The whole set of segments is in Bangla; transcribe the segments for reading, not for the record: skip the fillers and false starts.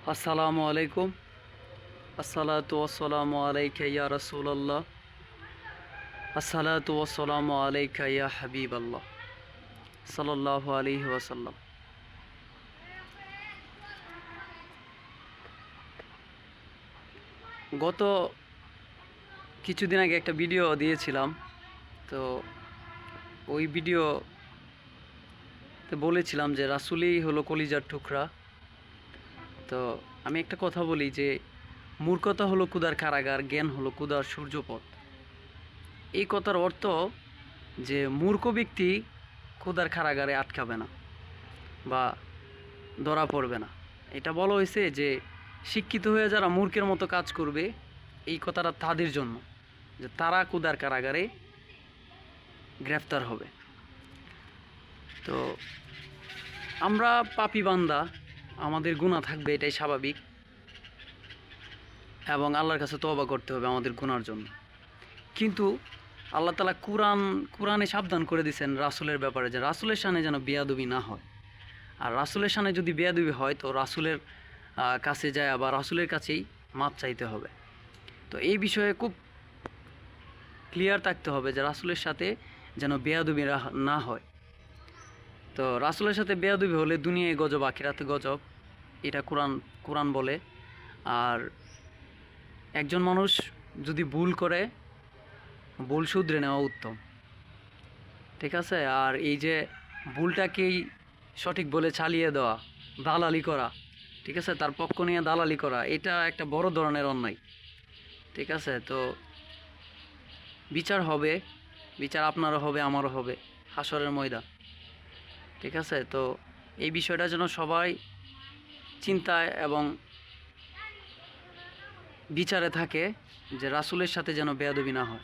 আসসালামু আলাইকুম। আসসালাতু ওয়াসসালামু আলাইকা ইয়া রাসূলুল্লাহ। আসসালাতু ওয়াসসালামু আলাইকা ইয়া হাবিবাল্লাহ সাল্লাল্লাহু আলাইহি ওয়াসাল্লাম। গত কিছুদিন আগে একটা ভিডিও দিয়েছিলাম, তো ওই ভিডিওতে বলেছিলাম যে রাসূলই হলো কলিজার টুকরা। তো আমি একটা কথা বলি যে মূর্খতা হলো ক্ষুধার কারাগার, জ্ঞান হলো ক্ষুধার সূর্যপথ। এই কথার অর্থ যে মূর্খ ব্যক্তি ক্ষুধার কারাগারে আটকাবে না বা ধরা পড়বে না। এটা বলা হয়েছে যে শিক্ষিত হয়ে যারা মূর্খের মতো কাজ করবে, এই কথাটা তাদের জন্য, যে তারা ক্ষুধার কারাগারে গ্রেফতার হবে। তো আমরা পাপী বান্দা, আমাদের গুনাহ থাকবে, এটাই স্বাভাবিক, এবং আল্লাহর কাছে তওবা করতে হবে আমাদের গুনার জন্য। কিন্তু আল্লাহ তাআলা কোরআনে সাবধান করে দিয়েছেন রাসূলের ব্যাপারে, যে রাসূলের শানে যেন বেয়াদবি না হয়। আর রাসূলের শানে যদি বেয়াদবি হয়, তো রাসূলের কাছে যায় বা রাসূলের কাছেই মাপ চাইতে হবে। তো এই বিষয়ে খুব ক্লিয়ার থাকতে হবে যে রাসূলের সাথে যেন বেয়াদবি না হয়। তো রাসূলের সাথে বেয়াদবি হলে দুনিয়ায় গজব, আখিরাতে গজব, এটা কোরআন বলে। আর একজন মানুষ যদি ভুল করে, ভুল শুধরে নেওয়া উত্তম, ঠিক আছে? আর এই যে ভুলটাকেই সঠিক বলে চালিয়ে দেওয়া, দালালি করা, ঠিক আছে, তার পক্ষ নিয়ে দালালি করা, এটা একটা বড় ধরনের অন্যায়, ঠিক আছে? তো বিচার হবে, বিচার আপনারও হবে, আমারও হবে, হাসরের ময়দান, ঠিক আছে? তো এই বিষয়টা যেন সবাই চিন্তায় এবং বিচারে থাকে, যে রাসূলের সাথে যেন বেয়াদবি না হয়।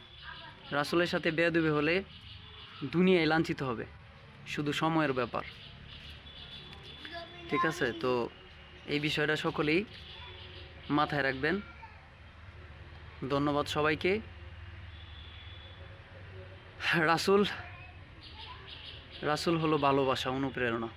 রাসূলের সাথে বেয়াদবি হলে দুনিয়ায় লাঞ্ছিত হবে, শুধু সময়ের ব্যাপার, ঠিক আছে? তো এই বিষয়টা সকলেই মাথায় রাখবেন। ধন্যবাদ সবাইকে। রাসূল হলো ভালোবাসা, অনুপ্রেরণা।